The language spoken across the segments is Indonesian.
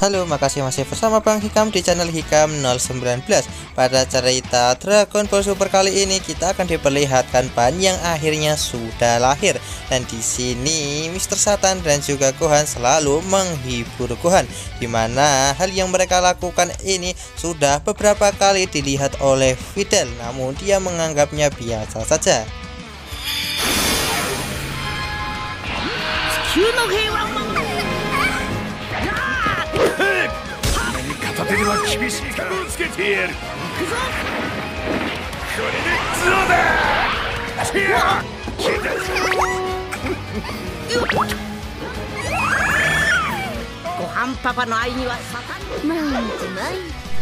Halo, makasih masih bersama Bang Hikam di channel Hikam 019. Pada cerita Dragon Ball Super kali ini kita akan diperlihatkan Pan yang akhirnya sudah lahir. Dan di sini Mr. Satan dan juga Gohan selalu menghibur Gohan, dimana hal yang mereka lakukan ini sudah beberapa kali dilihat oleh Videl, namun dia menganggapnya biasa saja.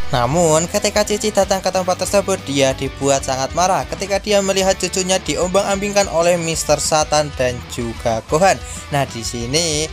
Namun ketika Cici datang ke tempat tersebut, dia dibuat sangat marah ketika dia melihat cucunya diombang-ambingkan oleh Mr. Satan dan juga Gohan. Nah, di sini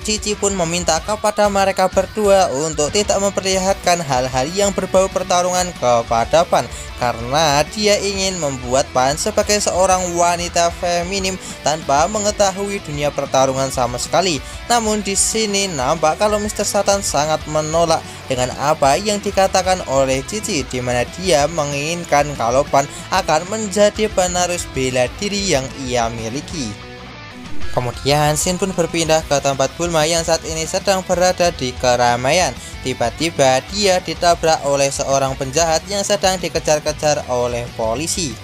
Cici pun meminta kepada mereka berdua untuk tidak memperlihatkan hal-hal yang berbau pertarungan kepada Pan, karena dia ingin membuat Pan sebagai seorang wanita feminim tanpa mengetahui dunia pertarungan sama sekali. Namun di sini nampak kalau Mr. Satan sangat menolak dengan apa yang dikatakan oleh Cici, di mana dia menginginkan kalau Pan akan menjadi penerus bela diri yang ia miliki. Kemudian Shin pun berpindah ke tempat Bulma yang saat ini sedang berada di keramaian. Tiba-tiba dia ditabrak oleh seorang penjahat yang sedang dikejar-kejar oleh polisi.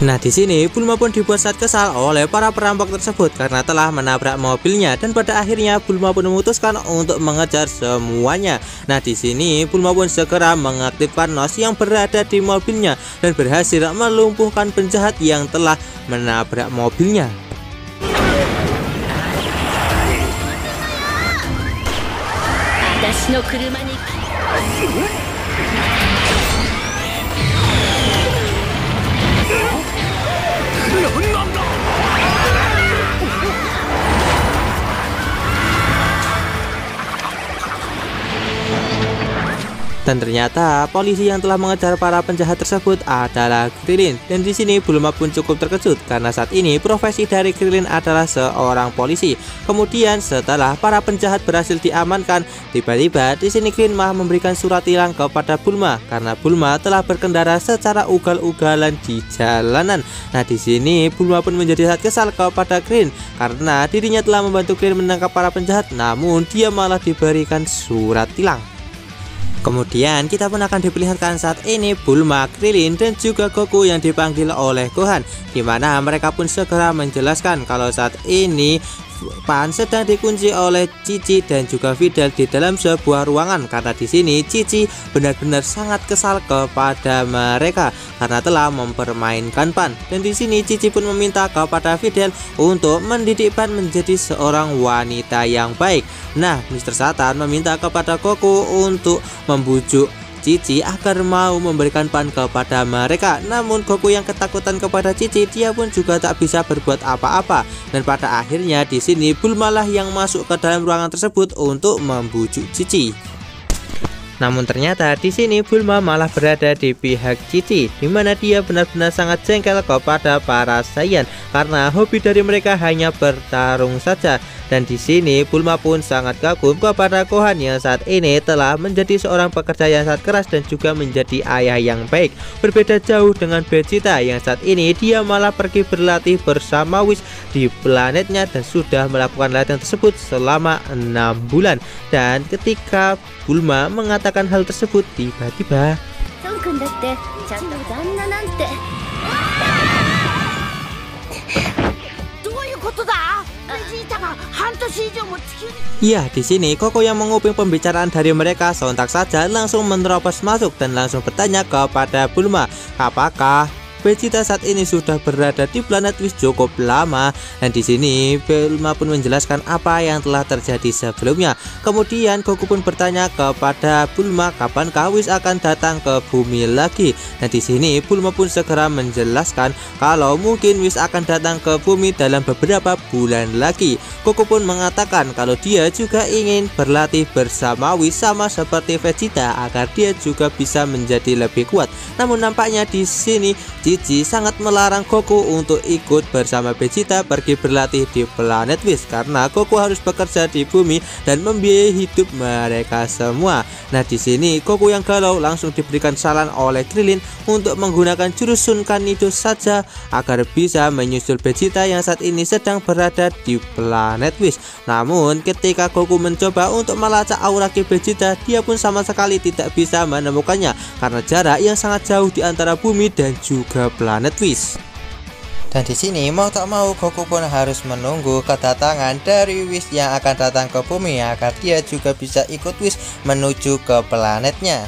Nah, di sini Bulma pun dibuat sangat kesal oleh para perampok tersebut karena telah menabrak mobilnya, dan pada akhirnya Bulma pun memutuskan untuk mengejar semuanya. Nah, di sini Bulma pun segera mengaktifkan nos yang berada di mobilnya dan berhasil melumpuhkan penjahat yang telah menabrak mobilnya. Dan ternyata polisi yang telah mengejar para penjahat tersebut adalah Krillin. Dan di sini Bulma pun cukup terkejut karena saat ini profesi dari Krillin adalah seorang polisi. Kemudian setelah para penjahat berhasil diamankan, tiba-tiba di sini Krillin malah memberikan surat tilang kepada Bulma karena Bulma telah berkendara secara ugal-ugalan di jalanan. Nah, di sini Bulma pun menjadi sangat kesal kepada Krillin karena dirinya telah membantu Krillin menangkap para penjahat, namun dia malah diberikan surat tilang. Kemudian kita pun akan diperlihatkan saat ini Bulma, Krillin, dan juga Goku yang dipanggil oleh Gohan, dimana mereka pun segera menjelaskan kalau saat ini Pan sedang dikunci oleh Cici dan juga Videl di dalam sebuah ruangan, karena di sini Cici benar-benar sangat kesal kepada mereka karena telah mempermainkan Pan. Dan di sini Cici pun meminta kepada Videl untuk mendidik Pan menjadi seorang wanita yang baik. Nah, Mr. Satan meminta kepada Goku untuk membujuk Cici agar mau memberikan Pan kepada mereka. Namun Goku yang ketakutan kepada Cici, dia pun juga tak bisa berbuat apa-apa. Dan pada akhirnya di sini Bulma lah yang masuk ke dalam ruangan tersebut untuk membujuk Cici. Namun ternyata di sini Bulma malah berada di pihak Cici, di mana dia benar-benar sangat jengkel kepada para Saiyan karena hobi dari mereka hanya bertarung saja. Dan di sini Bulma pun sangat kagum kepada Gohan yang saat ini telah menjadi seorang pekerja yang sangat keras dan juga menjadi ayah yang baik. Berbeda jauh dengan Vegeta yang saat ini dia malah pergi berlatih bersama Whis di planetnya dan sudah melakukan latihan tersebut selama 6 bulan. Dan ketika Bulma mengatakan hal tersebut, tiba-tiba ya, di sini Koko yang menguping pembicaraan dari mereka sontak saja langsung menerobos masuk dan langsung bertanya kepada Bulma, apakah Vegeta saat ini sudah berada di planet Whis cukup lama, dan di sini Bulma pun menjelaskan apa yang telah terjadi sebelumnya. Kemudian Goku pun bertanya kepada Bulma kapankah Whis akan datang ke bumi lagi. Nah di sini Bulma pun segera menjelaskan kalau mungkin Whis akan datang ke bumi dalam beberapa bulan lagi. Goku pun mengatakan kalau dia juga ingin berlatih bersama Whis sama seperti Vegeta agar dia juga bisa menjadi lebih kuat. Namun nampaknya di sini Cici sangat melarang Goku untuk ikut bersama Vegeta pergi berlatih di planet Whis karena Goku harus bekerja di bumi dan membiayai hidup mereka semua. Nah di sini Goku yang galau langsung diberikan saran oleh Krillin untuk menggunakan jurus Sun Kanido saja agar bisa menyusul Vegeta yang saat ini sedang berada di planet Whis. Namun ketika Goku mencoba untuk melacak aura Ki Vegeta, dia pun sama sekali tidak bisa menemukannya karena jarak yang sangat jauh di antara bumi dan juga planet Whis. Dan di sini mau tak mau Goku pun harus menunggu kedatangan dari Whis yang akan datang ke bumi agar dia juga bisa ikut Whis menuju ke planetnya.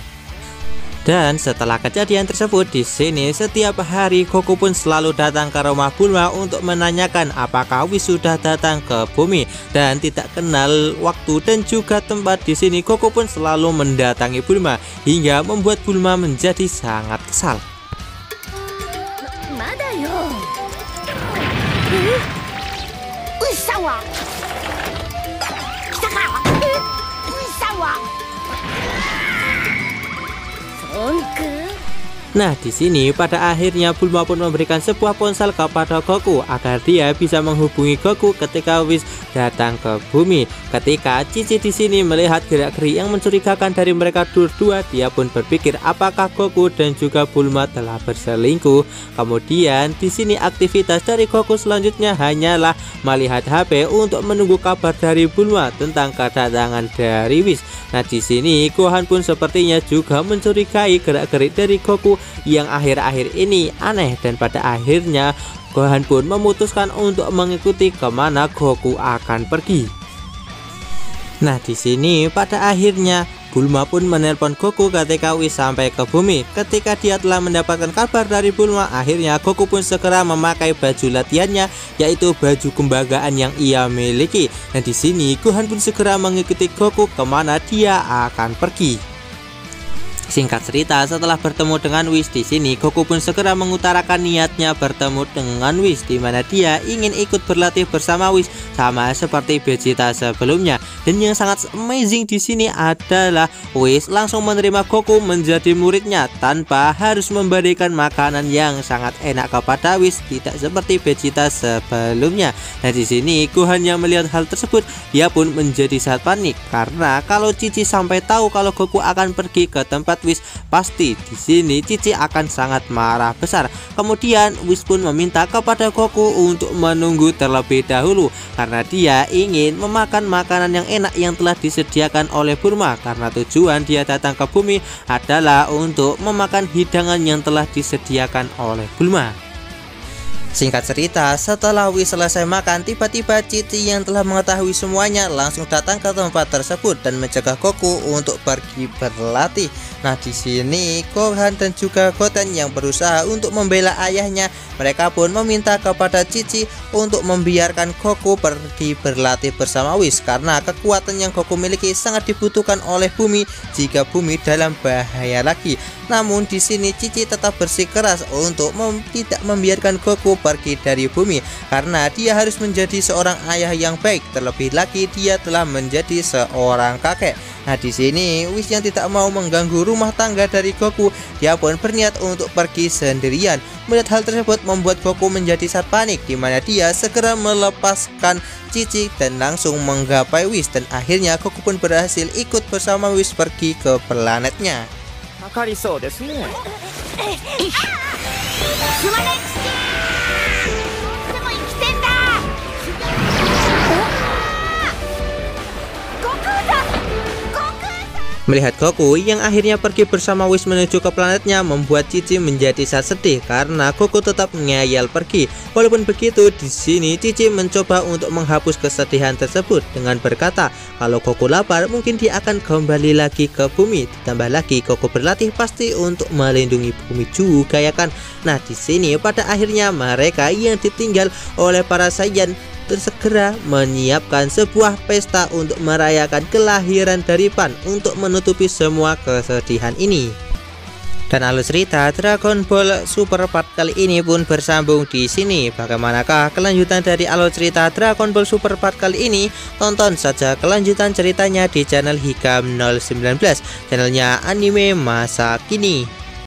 Dan setelah kejadian tersebut di sini setiap hari Goku pun selalu datang ke rumah Bulma untuk menanyakan apakah Whis sudah datang ke bumi, dan tidak kenal waktu dan juga tempat. Di sini Goku pun selalu mendatangi Bulma hingga membuat Bulma menjadi sangat kesal. Nah di sini pada akhirnya Bulma pun memberikan sebuah ponsel kepada Goku agar dia bisa menghubungi Goku ketika Whis datang ke bumi. Ketika Cici di sini melihat gerak-gerik yang mencurigakan dari mereka berdua, dia pun berpikir apakah Goku dan juga Bulma telah berselingkuh. Kemudian di sini aktivitas dari Goku selanjutnya hanyalah melihat HP untuk menunggu kabar dari Bulma tentang kedatangan dari Whis. Nah di sini Gohan pun sepertinya juga mencurigai gerak-gerik dari Goku yang akhir-akhir ini aneh, dan pada akhirnya Gohan pun memutuskan untuk mengikuti kemana Goku akan pergi. Nah di sini pada akhirnya Bulma pun menelpon Goku ketika Whis sampai ke bumi. Ketika dia telah mendapatkan kabar dari Bulma, akhirnya Goku pun segera memakai baju latihannya, yaitu baju kembagaan yang ia miliki. Dan di sini Gohan pun segera mengikuti Goku kemana dia akan pergi. Singkat cerita, setelah bertemu dengan Whis di sini, Goku pun segera mengutarakan niatnya bertemu dengan Whis, di mana dia ingin ikut berlatih bersama Whis sama seperti Vegeta sebelumnya. Dan yang sangat amazing di sini adalah Whis langsung menerima Goku menjadi muridnya tanpa harus memberikan makanan yang sangat enak kepada Whis, tidak seperti Vegeta sebelumnya. Nah di sini Gohan yang melihat hal tersebut, dia pun menjadi sangat panik karena kalau Cici sampai tahu kalau Goku akan pergi ke tempat Whis, pasti di sini Cici akan sangat marah besar. Kemudian Whis pun meminta kepada Goku untuk menunggu terlebih dahulu karena dia ingin memakan makanan yang enak yang telah disediakan oleh Bulma, karena tujuan dia datang ke bumi adalah untuk memakan hidangan yang telah disediakan oleh Bulma. Singkat cerita, setelah Whis selesai makan, tiba-tiba Cici yang telah mengetahui semuanya langsung datang ke tempat tersebut dan mencegah Goku untuk pergi berlatih. Nah di sini Gohan dan juga Goten yang berusaha untuk membela ayahnya, mereka pun meminta kepada Cici untuk membiarkan Goku pergi berlatih bersama Whis karena kekuatan yang Goku miliki sangat dibutuhkan oleh bumi jika bumi dalam bahaya lagi. Namun di sini Cici tetap bersikeras untuk tidak membiarkan Goku pergi dari bumi karena dia harus menjadi seorang ayah yang baik, terlebih lagi dia telah menjadi seorang kakek. Nah di sini Whis yang tidak mau mengganggu rumah tangga dari Goku, dia pun berniat untuk pergi sendirian. Melihat hal tersebut membuat Goku menjadi sangat panik, di mana dia segera melepaskan Cici dan langsung menggapai Whis, dan akhirnya Goku pun berhasil ikut bersama Whis pergi ke planetnya. Melihat Goku yang akhirnya pergi bersama Whis menuju ke planetnya membuat Cici menjadi sangat sedih karena Goku tetap ngeyel pergi. Walaupun begitu, di sini Cici mencoba untuk menghapus kesedihan tersebut dengan berkata kalau Goku lapar mungkin dia akan kembali lagi ke bumi. Ditambah lagi Goku berlatih pasti untuk melindungi bumi juga ya kan. Nah di sini pada akhirnya mereka yang ditinggal oleh para Saiyan segera menyiapkan sebuah pesta untuk merayakan kelahiran dari Pan untuk menutupi semua kesedihan ini. Dan alur cerita Dragon Ball Super Part kali ini pun bersambung di sini. Bagaimanakah kelanjutan dari alur cerita Dragon Ball Super Part kali ini? Tonton saja kelanjutan ceritanya di channel Hikam 019, channelnya anime masa kini.